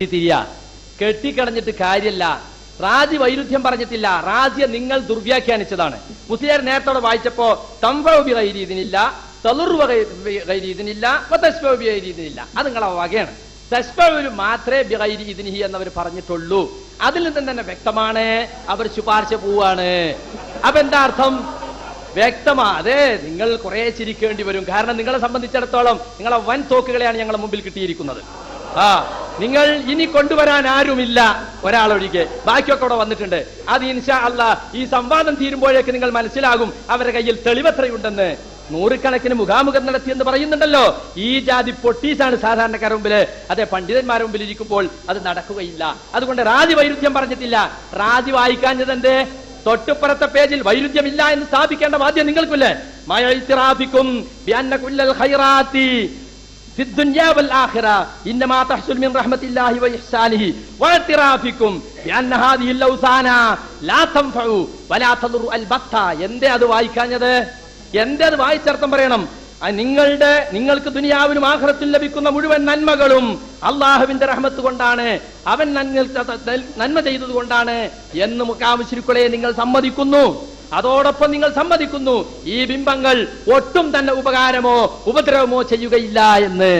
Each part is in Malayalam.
കെട്ടിക്കളഞ്ഞിട്ട് കാര്യമല്ല. റാജി വൈരുദ്ധ്യം പറഞ്ഞിട്ടില്ല, റാജിയെ നിങ്ങൾ ദുർവ്യാഖ്യാനിച്ചതാണ്. മുസ്ലിയാർ നേരത്തോടെ വായിച്ചപ്പോ തംഫൗബി ഗൈരീദിനില്ല, തളുർവ ഗൈരീദിനില്ല, തസ്ഫൗബി ഗൈരീദിനില്ല, അത് നിങ്ങളെ വകയാണ്. തസ്ഫൗല് മാത്രമേ ബിഗൈരീദിനിഹി എന്നവർ പറഞ്ഞിട്ടുള്ളൂ. അതിൽ നിന്ന് തന്നെ വ്യക്തമാണ് അവർ ശുപാർശ പോവാണ്. അപ്പൊ എന്താ അർത്ഥം? വ്യക്തമാ. അതെ, നിങ്ങൾ കുറെ ചിരിക്കേണ്ടി വരും. കാരണം നിങ്ങളെ സംബന്ധിച്ചിടത്തോളം നിങ്ങളെ വൻ തോക്കുകളെയാണ് ഞങ്ങളുടെ മുമ്പിൽ കിട്ടിയിരിക്കുന്നത്. നിങ്ങൾ ഇനി കൊണ്ടുവരാൻ ആരുമില്ല, ഒരാളൊഴികെ. ബാക്കിയൊക്കെ അവിടെ വന്നിട്ടുണ്ട്. അത് ഇൻഷാ അല്ലാഹ് ഈ സംവാദം തീരുമ്പോഴേക്ക് നിങ്ങൾ മനസ്സിലാകും അവരുടെ കയ്യിൽ തെളിവെത്രയുണ്ടെന്ന്. നൂറുകണക്കിന് മുഖാമുഖം നടത്തിയെന്ന് പറയുന്നുണ്ടല്ലോ. ഈ ജാതി പൊട്ടീസാണ് സാധാരണക്കാരുടെ മുമ്പില്, അതെ പണ്ഡിതന്മാരുടെ മുമ്പിൽ ഇരിക്കുമ്പോൾ അത് നടക്കുകയില്ല. അതുകൊണ്ട് റാജി വൈരുദ്ധ്യം പറഞ്ഞിട്ടില്ല. റാജി വായിക്കാഞ്ഞതെന്റെ തൊട്ടുപ്പുറത്തെ പേജിൽ വൈരുദ്ധ്യമില്ല എന്ന് സ്ഥാപിക്കേണ്ട ബാധ്യത നിങ്ങൾക്കില്ലേ? മയഇത്തിറാഫിക്കും ബിഅന്ന കുല്ലൽ ഖൈറാത്തി في الدنيا والآخرة إنما تحصل من رحمة الله وإحسانه واعترافكم بأن هذه الأوثان لا تنفع ولا تضر البتة. എന്തേ അത് വായിക്കാഞ്ഞത്? എന്തേ അത് വായിച്ചർത്ഥം പറയണം? നിങ്ങൾക്ക് ദുനിയാവിലും ആഖിറത്തിലും ലഭിക്കുന്ന മുഴുവൻ നന്മകളും അള്ളാഹുവിന്റെ റഹ്മത്ത് കൊണ്ടാണ്, അവൻ നന്മ ചെയ്തത് കൊണ്ടാണ് എന്ന് മുഖാമുശ്രിക്കുകളെ നിങ്ങൾ സമ്മതിക്കുന്നു. അതോടൊപ്പം നിങ്ങൾ സമ്മതിക്കുന്നു ഈ ബിംബങ്ങൾ ഒട്ടും തന്നെ ഉപകാരമോ ഉപദ്രവമോ ചെയ്യുകയില്ല എന്ന്.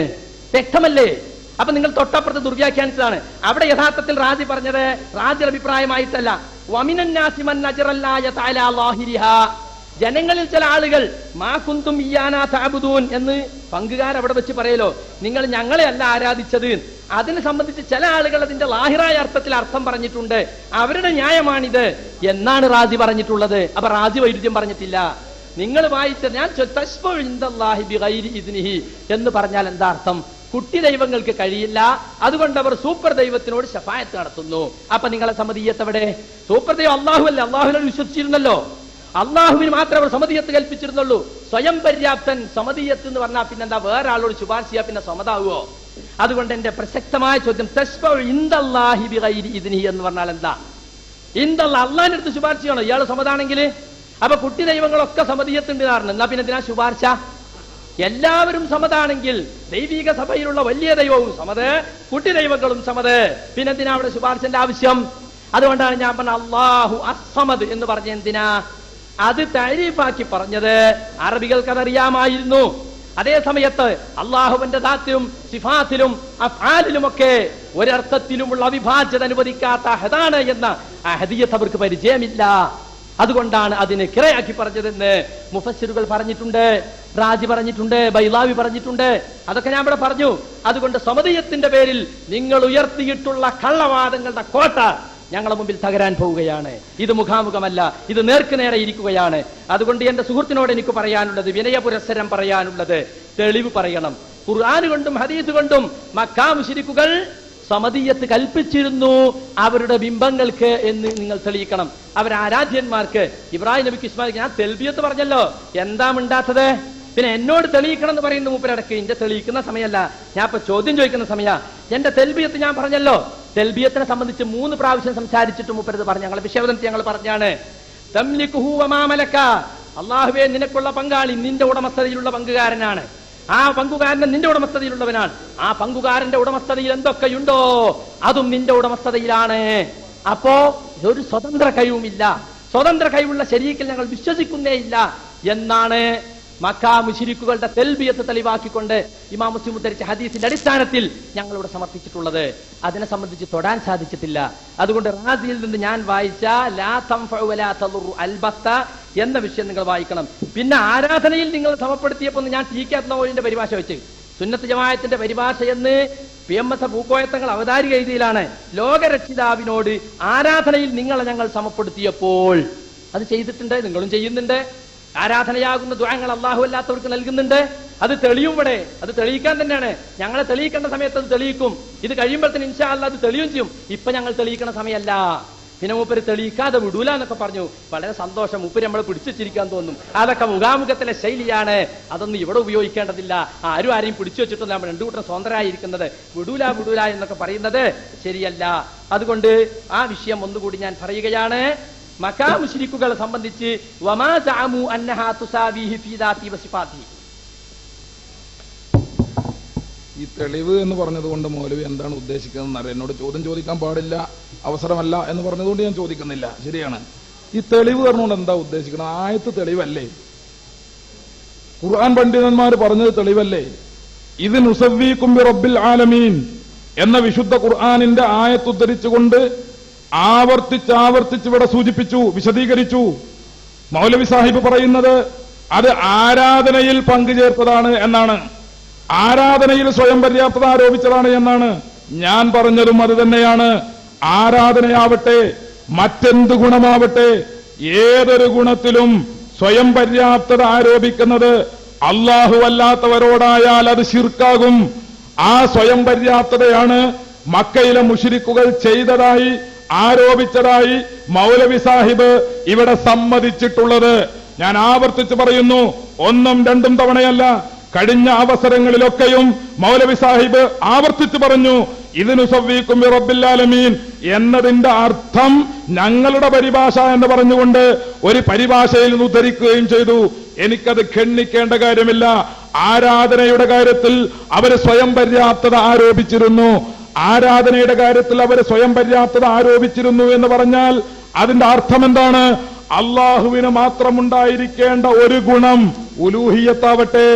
വ്യക്തമല്ലേ? അപ്പൊ നിങ്ങൾ തൊട്ടപ്പുറത്ത് ദുർവ്യാഖ്യാനിച്ചതാണ്. അവിടെ യഥാർത്ഥത്തിൽ റാജി പറഞ്ഞത് റാജിയുടെ അഭിപ്രായമായിട്ടല്ല. വമിനന്നാസി മൻ അജ്റല്ലാഹ തആല ലാഹിരിഹാ, ജനങ്ങളിൽ ചില ആളുകൾ മാ കുന്തും ഇയ്യാനാ തഅബുദൂൻ എന്ന് പങ്കുകാർ അവിടെ വെച്ച് പറയലോ, നിങ്ങൾ ഞങ്ങളെ അല്ല ആരാധിച്ചത്. അതിനെ സംബന്ധിച്ച് ചില ആളുകൾ അതിന്റെ ലാഹിറായ അർത്ഥത്തിൽ അർത്ഥം പറഞ്ഞിട്ടുണ്ട്. അവരുടെ ന്യായമാണിത് എന്നാണ് റാജി പറഞ്ഞിട്ടുള്ളത്. അപ്പൊ റാജി വൈരുദ്ധ്യം പറഞ്ഞിട്ടില്ല. നിങ്ങൾ വായിച്ച ഞാൻ എന്ന് പറഞ്ഞാൽ എന്താ അർത്ഥം? കുട്ടി ദൈവങ്ങൾക്ക് കഴിയില്ല, അതുകൊണ്ട് അവർ സൂപ്പർ ദൈവത്തിനോട് ശഫായത്ത് നടത്തുന്നു. അപ്പൊ നിങ്ങളെ സമദീയത്ത് സൂപ്പർ ദൈവം അള്ളാഹു അല്ലേ? അള്ളാഹുവിനോട് വിശ്വസിച്ചിരുന്നല്ലോ. അള്ളാഹുവിന് മാത്രമേ അവർ സമദീയത്ത് കൽപ്പിച്ചിരുന്നുള്ളൂ. സ്വയം പര്യാപ്തൻ. സമദീയത്ത് എന്ന് പറഞ്ഞാൽ പിന്നെന്താ? വേറെ ആളോട് ശുപാർശ ചെയ്യാ പിന്നെ സമതാവുമോ? അതുകൊണ്ട് എന്റെ പ്രസക്തമായ ചോദ്യം, എന്ന് പറഞ്ഞാൽ എന്താ? അള്ളാഹിന്റെ അടുത്ത് ശുപാർശ ചെയ്യണോ ഇയാള് സമതാണെങ്കിൽ? അപ്പൊ കുട്ടി ദൈവങ്ങളൊക്കെ സമദീയത്തുണ്ട് കാരണം എന്നാ പിന്നെ എന്തിനാ ശുപാർശ? എല്ലാവരും സമതാണെങ്കിൽ ദൈവിക സഭയിലുള്ള വലിയ ദൈവവും സമത്, കുട്ടി ദൈവങ്ങളും സമത്, പിന്നെ എന്തിനാ അവിടെ ശുപാർശന്റെ ആവശ്യം? അതുകൊണ്ടാണ് ഞാൻ പറഞ്ഞ അല്ലാഹു അസ്സമദ് എന്ന് പറഞ്ഞ എന്തിനാ? അത് തരീഫാക്കി പറഞ്ഞത് അറബികൾക്ക് അതറിയാമായിരുന്നു. അതേ സമയത്ത് അള്ളാഹുവിന്റെ ദാത്തിലും സിഫാത്തിലും അഫ്ആലിലുമൊക്കെ ഒരർത്ഥത്തിലുമുള്ള അവിഭാജ്യത അനുവദിക്കാത്ത അഹദാണ് എന്ന അഹദിയത്ത് അവർക്ക് പരിചയമില്ല. അതുകൊണ്ടാണ് അതിനെ കിറയാക്കി പറഞ്ഞതെന്ന് മുഫസ്സിറുകൾ പറഞ്ഞിട്ടുണ്ട്, റാജി പറഞ്ഞിട്ടുണ്ട്, ബൈലാവി പറഞ്ഞിട്ടുണ്ട്. അതൊക്കെ ഞാൻ ഇവിടെ പറഞ്ഞു. അതുകൊണ്ട് സമദീയത്തിന്റെ പേരിൽ നിങ്ങൾ ഉയർത്തിയിട്ടുള്ള കള്ളവാദങ്ങളുടെ കോട്ട ഞങ്ങളുടെ മുമ്പിൽ തകരാൻ പോവുകയാണ്. ഇത് മുഖാമുഖമല്ല, ഇത് നേർക്ക് നേരെ ഇരിക്കുകയാണ്. അതുകൊണ്ട് എന്റെ സുഹൃത്തിനോട് എനിക്ക് പറയാനുള്ളത്, വിനയപുരസ്സരം പറയാനുള്ളത്, തെളിവ് പറയണം. ഖുർആൻ കൊണ്ടും ഹദീസ് കൊണ്ടും മക്കാ മുശ്രിക്കുകൾ സമദീയത്ത് കൽപ്പിച്ചിരുന്നു അവരുടെ ബിംബങ്ങൾക്ക് എന്ന് നിങ്ങൾ തെളിയിക്കണം. അവരാരാധ്യന്മാർക്ക് ഇബ്രാഹിം നബിക്ക് ഇസ്മായിൽ ഞാൻ തെൽബിയത്ത് പറഞ്ഞല്ലോ, എന്താ മിണ്ടാത്തത്? പിന്നെ എന്നോട് തെളിയിക്കണം എന്ന് പറയുന്ന മൂപ്പരടക്ക് എന്റെ തെളിയിക്കുന്ന സമയമല്ല, ഞാൻ ഇപ്പൊ ചോദ്യം ചോദിക്കുന്ന സമയ. എന്റെ തെൽബിയത്ത് ഞാൻ പറഞ്ഞല്ലോ. തെൽബിയത്തിനെ സംബന്ധിച്ച് 3 പ്രാവശ്യം സംസാരിച്ചിട്ട് മൂപ്പരത് പറഞ്ഞു. ഞങ്ങളെ വിഷയവദനത്തിൽ ഞങ്ങൾ പറഞ്ഞാണ്, തംലികുഹു വമാ മലക, അല്ലാഹുവേ നിനക്കുള്ള പങ്കാളി നിന്റെ ഉടമസ്ഥതയിലുള്ള പങ്കുകാരനാണ്. ആ പങ്കുകാരൻ നിന്റെ ഉടമസ്ഥതയിലുള്ളവനാണ്. ആ പങ്കുകാരന്റെ ഉടമസ്ഥതയിൽ എന്തൊക്കെയുണ്ടോ അതും നിന്റെ ഉടമസ്ഥതയിലാണ്. അപ്പോ ഒരു സ്വതന്ത്ര കഴിവുമില്ല. സ്വതന്ത്ര കഴിവുള്ള ശരീക്കിൽ ഞങ്ങൾ വിശ്വസിക്കുന്നേ ഇല്ല എന്നാണ് മക്കാ മുശ്രിക്കുകളുടെ തെൽബിയത്ത് തെളിവാക്കിക്കൊണ്ട് ഇമാം മുസ്ലിം ഉദ്ധരിച്ച ഹദീസിന്റെ അടിസ്ഥാനത്തിൽ ഞങ്ങളിവിടെ സമർപ്പിച്ചിട്ടുള്ളത്. അതിനെ സംബന്ധിച്ച് തൊടാൻ സാധിച്ചിട്ടില്ല. അതുകൊണ്ട് റാസിയിൽ നിന്ന് ഞാൻ വായിച്ച ലാ തൻഫഉ വലാ തദുറു അൽബത്ത എന്ന വിഷയം നിങ്ങൾ വായിക്കണം. പിന്നെ ആരാധനയിൽ നിങ്ങൾ സമപ്പെടുത്തിയപ്പോൾ ഞാൻ ടീക്കാത്നോലിന്റെ പരിഭാഷ വെച്ച് സുന്നത്ത് ജമാഅത്തിന്റെ പരിഭാഷ എന്ന് PMS പൂക്കോയത്തങ്ങൾ അവതാരിക എഴുതിയിലാണ്. ലോകരക്ഷിതാവിനോട് ആരാധനയിൽ നിങ്ങളെ ഞങ്ങൾ സമപ്പെടുത്തിയപ്പോൾ അത് ചെയ്തിട്ടുണ്ട്, നിങ്ങളും ചെയ്യുന്നുണ്ട്. ആരാധനയാകുന്ന ദുആങ്ങൾ അല്ലാഹു അല്ലാത്തവർക്ക് നൽകുന്നുണ്ട്. അത് തെളിയും. ഇവിടെ അത് തെളിയിക്കാൻ തന്നെയാണ്. ഞങ്ങളെ തെളിയിക്കേണ്ട സമയത്ത് അത് തെളിയിക്കും. ഇത് കഴിയുമ്പോഴത്തേന് ഇൻഷാ അല്ലാഹ് അത് തെളിയും ചെയ്യും. ഇപ്പൊ ഞങ്ങൾ തെളിയിക്കണ സമയമല്ല. പിന്നെ മൂപ്പര് തെളിയിക്കാതെ വിടൂല എന്നൊക്കെ പറഞ്ഞു. വളരെ സന്തോഷം. മൂപ്പര് നമ്മളെ പിടിച്ചുവെച്ചിരിക്കാൻ തോന്നും. അതൊക്കെ മുഖാമുഖത്തിലെ ശൈലിയാണ്. അതൊന്നും ഇവിടെ ഉപയോഗിക്കേണ്ടതില്ല. ആരെയും പിടിച്ചു വെച്ചിട്ടൊന്നും നമ്മൾ 2 കൂട്ടം സ്വതന്ത്രരായിരിക്കുന്നത്. വിടൂല വിടൂല എന്നൊക്കെ പറയുന്നത് ശരിയല്ല. അതുകൊണ്ട് ആ വിഷയം ഒന്നുകൂടി ഞാൻ പറയുകയാണ്. മക്കാ മുശ്രിക്കുകളെ സംബന്ധിച്ച് വമാ സഅമു അന്നഹാ തുസാവിഹി ഫീ ദാതി വസിഫാതി, ഈ തെളിവ് എന്ന് പറഞ്ഞതുകൊണ്ട് മൗലവി എന്താണ് ഉദ്ദേശിക്കുന്നത്? എന്നോട് ചോദ്യം ചോദിക്കാൻ പാടില്ല, അവസരമല്ല എന്ന് പറഞ്ഞതുകൊണ്ട് ഞാൻ ചോദിക്കുന്നില്ല. ശരിയാണ്. ഈ തെളിവ് പറഞ്ഞുകൊണ്ട് എന്താ ഉദ്ദേശിക്കുന്നത്? ആയത്ത് തെളിവല്ലേ? ഖുർആൻ പണ്ഡിതന്മാർ പറഞ്ഞത് തെളിവല്ലേ? ഇത് നുസവ്വീകും ബിറബ്ബിൽ ആലമീൻ എന്ന വിശുദ്ധ ഖുർആനിന്റെ ആയത്ത് ഉദ്ധരിച്ചുകൊണ്ട് ആവർത്തിച്ച് ഇവിടെ സൂചിപ്പിച്ചു, വിശദീകരിച്ചു. മൗലവി സാഹിബ് പറയുന്നത് അത് ആരാധനയിൽ പങ്കുചേർത്തതാണ് എന്നാണ്, ആരാധനയിൽ സ്വയം പര്യാപ്തത ആരോപിച്ചതാണ് എന്നാണ്. ഞാൻ പറഞ്ഞതും അത് തന്നെയാണ്. ആരാധനയാവട്ടെ, മറ്റെന്ത് ഗുണമാവട്ടെ, ഏതൊരു ഗുണത്തിലും സ്വയം പര്യാപ്തത ആരോപിക്കുന്നത് അല്ലാഹു അല്ലാത്തവരോടായാൽ അത് ശിർക്കാകും. ആ സ്വയം പര്യാപ്തതയാണ് മക്കയിലെ മുശ്രിക്കുകൾ ചെയ്തതായി ആരോപിച്ചതായി മൗലവി സാഹിബ് ഇവിടെ സമ്മതിച്ചിട്ടുള്ളത്. ഞാൻ ആവർത്തിച്ച് പറയുന്നു, ഒന്നും രണ്ടും തവണയല്ല, കഴിഞ്ഞ അവസരങ്ങളിലൊക്കെയും മൗലവി സാഹിബ് ആവർത്തിച്ച് പറഞ്ഞു, ഇതിനു സവ്വീകും ബിറബ്ബിൽ ആലമീൻ എന്നതിന്റെ അർത്ഥം ഞങ്ങളുടെ പരിഭാഷ എന്ന് പറഞ്ഞുകൊണ്ട് ഒരു പരിഭാഷയിൽ നിന്ന് ഉദ്ധരിക്കുകയും ചെയ്തു. എനിക്കത് ഖണ്ഡിക്കേണ്ട കാര്യമില്ല. ആരാധനയുടെ കാര്യത്തിൽ അവർ സ്വയം പര്യാപ്തത ആരോപിച്ചിരുന്നു. ആരാധനയുടെ കാര്യത്തിൽ അവർ സ്വയം പര്യാപ്തത ആരോപിച്ചിരുന്നു എന്ന് പറഞ്ഞാൽ അതിന്റെ അർത്ഥം എന്താണ്? അള്ളാഹുവിന് മാത്രമുണ്ടായിരിക്കേണ്ട ഒരു ഗുണം ഉലൂഹിയത്താവട്ടെ,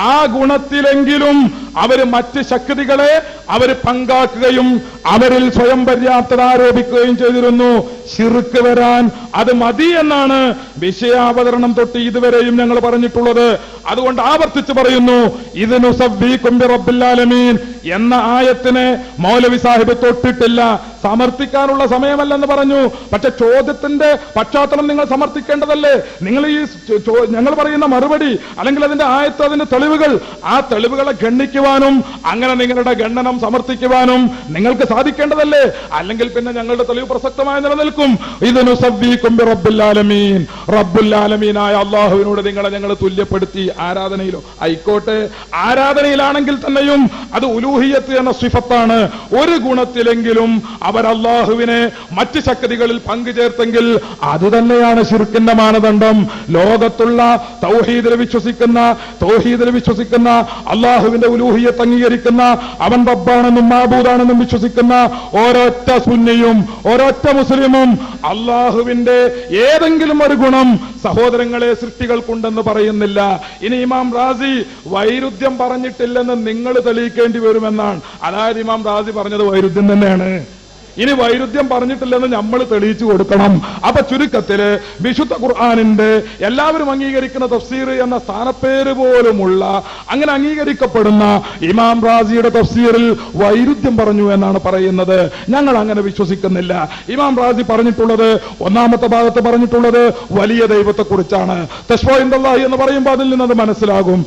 ആ ഗുണത്തിലെങ്കിലും അവര് മറ്റ് ശക്തികളെ അവര് പങ്കാക്കുകയും അവരിൽ സ്വയം പര്യാപ്തത ആരോപിക്കുകയും ചെയ്തിരുന്നു. ശിർക്ക് വരാൻ അത് മതി എന്നാണ് വിഷയാവതരണം തൊട്ട് ഇതുവരെയും ഞങ്ങൾ പറഞ്ഞിട്ടുള്ളത്. അതുകൊണ്ട് ആവർത്തിച്ച് പറയുന്നു, ഇതിനു സവ്വീകും ബിറബ്ബിൽ ആലമീൻ എന്ന ആയത്തിനെ മൗലവി സാഹിബ് തൊട്ടിട്ടില്ല. സമർത്ഥിക്കാനുള്ള സമയമല്ലെന്ന് പറഞ്ഞു. പക്ഷെ ചോദ്യത്തിന്റെ പശ്ചാത്തലം നിങ്ങൾ സമർത്ഥിക്കേണ്ടതല്ലേ? നിങ്ങൾ ഈ ഞങ്ങൾ പറയുന്ന മറുപടി അല്ലെങ്കിൽ അതിന്റെ ആയത്ത്, അതിന്റെ തെളിവുകൾ, ആ തെളിവുകളെ ഗണ്ണിക്കുവാനും അങ്ങനെ നിങ്ങളുടെ ഗണ്ണനം സമർത്ഥിക്കുവാനും നിങ്ങൾക്ക് സാധിക്കേണ്ടതല്ലേ? അല്ലെങ്കിൽ പിന്നെ ഞങ്ങളുടെ തെളിവ് പ്രസക്തമായി നിലനിൽക്കും. ഇതിനു സവ്വീകും ബിറബ്ബിൽ ആലമീൻ, റബ്ബുൽ ആലമീനായ അള്ളാഹുവിനോട് നിങ്ങളെ ഞങ്ങൾ തുല്യപ്പെടുത്തി. ആരാധനയിലോ ആയിക്കോട്ടെ, ആരാധനയിലാണെങ്കിൽ തന്നെയും അത് ഉലൂഹിയത്ത് എന്ന സിഫത്താണ്. ഒരു ഗുണത്തിലെങ്കിലും അവർ അള്ളാഹുവിനെ മറ്റ് ശക്തികളിൽ പങ്കുചേർത്തെങ്കിൽ അത് തന്നെയാണ് ശിർക്കിന്റെ മാനദണ്ഡം. ലോകത്തുള്ള തൗഹീദിൽ വിശ്വസിക്കുന്ന അള്ളാഹുവിന്റെ ഉലൂഹിയത്ത് അംഗീകരിക്കുന്ന, അവൻ റബ്ബാണെന്നും മാബൂദാണെന്നും വിശ്വസിക്കുന്ന ഓരൊറ്റ സുന്നിയും ഓരൊറ്റ മുസ്ലിമും അള്ളാഹുവിന്റെ ഏതെങ്കിലും ഒരു ഗുണം സഹോദരങ്ങളെ സൃഷ്ടികൾക്കുണ്ടെന്ന് പറയുന്നില്ല. ഇനി ഇമാം റാസി വൈരുദ്ധ്യം പറഞ്ഞിട്ടില്ലെന്ന് നിങ്ങൾ തെളിയിക്കേണ്ടി വരുമെന്നാണ്. അതായത് ഇമാം റാസി പറഞ്ഞത് വൈരുദ്ധ്യം തന്നെയാണ്. ഇനി വൈരുദ്ധ്യം പറഞ്ഞിട്ടില്ലെന്ന് നമ്മൾ തെളിയിച്ചു കൊടുക്കണം. അപ്പൊ ചുരുക്കത്തില് വിശുദ്ധ ഖുർആനിന്റെ എല്ലാവരും അംഗീകരിക്കുന്ന തഫ്സീർ എന്ന സ്ഥാനപ്പേര് പോലുമുള്ള അങ്ങനെ അംഗീകരിക്കപ്പെടുന്ന ഇമാം റാസിയുടെ തഫ്സീറിൽ വൈരുദ്ധ്യം പറഞ്ഞു എന്നാണ് പറയുന്നത്. ഞങ്ങൾ അങ്ങനെ വിശ്വസിക്കുന്നില്ല. ഇമാം റാസി പറഞ്ഞിട്ടുള്ളത്, ഒന്നാമത്തെ ഭാഗത്ത് പറഞ്ഞിട്ടുള്ളത് വലിയ ദൈവത്തെക്കുറിച്ചാണ്. തശ്വാ ഇൻദല്ലാഹി എന്ന് പറയുമ്പോൾ അതിൽ നിന്നത് മനസ്സിലാകും.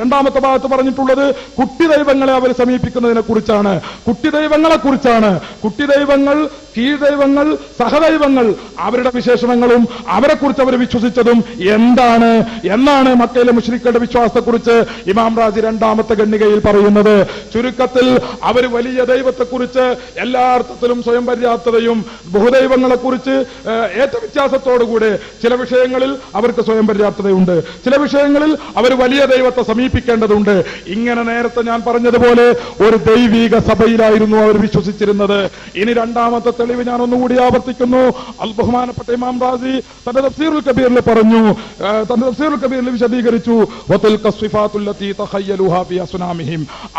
രണ്ടാമത്തെ ഭാഗത്ത് പറഞ്ഞിട്ടുള്ളത് കുട്ടി ദൈവങ്ങളെ അവർ സമീപിക്കുന്നതിനെ കുറിച്ചാണ്, കുട്ടി ദൈവങ്ങളെ കുറിച്ചാണ്. കുട്ടിദൈവങ്ങൾ, കീഴ്ദൈവങ്ങൾ, സഹദൈവങ്ങൾ, അവരുടെ വിശേഷണങ്ങളും അവരെക്കുറിച്ച് അവർ വിശ്വസിച്ചതും എന്നാണ് മക്കയിലെ മുശ്രിക്കുകളുടെ വിശ്വാസത്തെക്കുറിച്ച് ഇമാം റാസി രണ്ടാമത്തെ ഖണ്ഡികയിൽ പറയുന്നത്. ചുരുക്കത്തിൽ അവർ വലിയ ദൈവത്തെക്കുറിച്ച് എല്ലാ അർത്ഥത്തിലും സ്വയം പര്യാപ്തതയും, ബഹുദൈവങ്ങളെക്കുറിച്ച് ഏറ്റ വ്യത്യാസത്തോടുകൂടെ ചില വിഷയങ്ങളിൽ അവർക്ക് സ്വയം പര്യാപ്തതയുണ്ട്, ചില വിഷയങ്ങളിൽ അവർ വലിയ ദൈവത്തെ സമീപിക്കേണ്ടതുണ്ട്. ഇങ്ങനെ നേരത്തെ ഞാൻ പറഞ്ഞതുപോലെ ഒരു ദൈവിക സഭയിലായിരുന്നു അവർ വിശ്വസിച്ചിരുന്നത്. ഇനി രണ്ടാമത്തെ തെളിവ് ഞാൻ ഒന്നുകൂടി ആവർത്തിക്കുന്നു. ബഹുമാനപ്പെട്ട ഇമാം റാസി തന്റെ തഫ്സീറുൽ കബീറിൽ പറഞ്ഞു, തന്റെ തഫ്സീറുൽ കബീറിൽ വിശദീകരിച്ചു,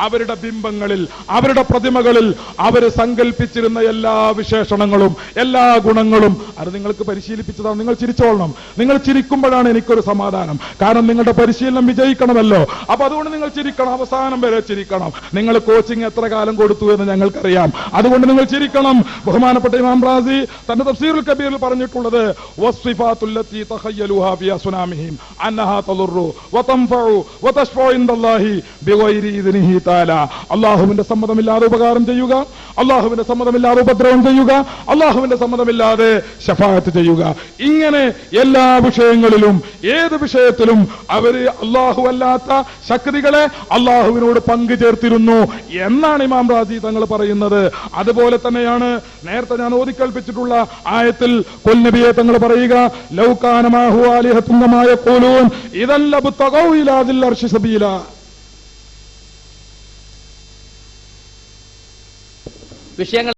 അവരുടെ ബിംബങ്ങളിൽ, അവരുടെ പ്രതിമകളിൽ അവർ സങ്കല്പിച്ചിരുന്ന എല്ലാ വിശേഷണങ്ങളും എല്ലാ ഗുണങ്ങളും അത് നിങ്ങൾക്ക് പരിശീലിപ്പിച്ചതാണ്. നിങ്ങൾ ചിരിച്ചോളണം. നിങ്ങൾ ചിരിക്കുമ്പോഴാണ് എനിക്കൊരു സമാധാനം. കാരണം നിങ്ങളുടെ പരിശീലനം വിജയിക്കണമല്ലോ. അപ്പൊ അതുകൊണ്ട് നിങ്ങൾ ചിരിക്കണം, അവസാനം വരെ ചിരിക്കണം. നിങ്ങൾ കോച്ചിങ് എത്ര കാലം കൊടുത്തു എന്ന് ഞങ്ങൾക്കറിയാം. അതുകൊണ്ട് നിങ്ങൾ ചിരിക്കണം. ബഹുമാനപ്പെട്ട ഇമാം റാസി തന്റെ തഫ്സീറുൽ കബീറിൽ പറഞ്ഞിട്ടുള്ളത്, വസ്ഫാത്തുല്ലത്തി തഖയ്യലുഹാ ഫി അസ്നാമിഹിം അന്നഹാ തദുറു വതൻഫഉ വതശ്ഫഉ ഇൻദല്ലാഹി ബിഗൈരി ഇദ്നിഹി തആല. അല്ലാഹുവിന്റെ സമ്മതമില്ലാതെ ഉപകാരം ചെയ്യുക, അല്ലാഹുവിന്റെ സമ്മതമില്ലാതെ ഉപദ്രവം ചെയ്യുക, അല്ലാഹുവിന്റെ സമ്മതമില്ലാതെ ശഫാഅത്ത് ചെയ്യുക. ഇങ്ങനെ എല്ലാ വിഷയങ്ങളിലും ഏത് വിഷയത്തിലും അവര് അല്ലാഹു അല്ലാത്ത ശക്തികളെ അല്ലാഹുവിനോട് പങ്കു ചേർത്തിരുന്നു എന്നാണ് ഇമാം റാസി തങ്ങൾ പറയുന്നത്. അതുപോലെ തന്നെയാണ് നേരത്തെ ഞാൻ ഓതിക്കേൽപ്പിച്ചിട്ടുള്ള ആയത്തിൽ ഖുൽ നബിയെ തങ്ങൾ പറയുക, ലൗ കാന മാഹു ആലിഹത്തുൻ കമാ യഖൂലൂൻ ഇദൻ ലബ്തഗൗ ഇലാ ദിൽ അർശി സബീല. വിഷയങ്ങൾ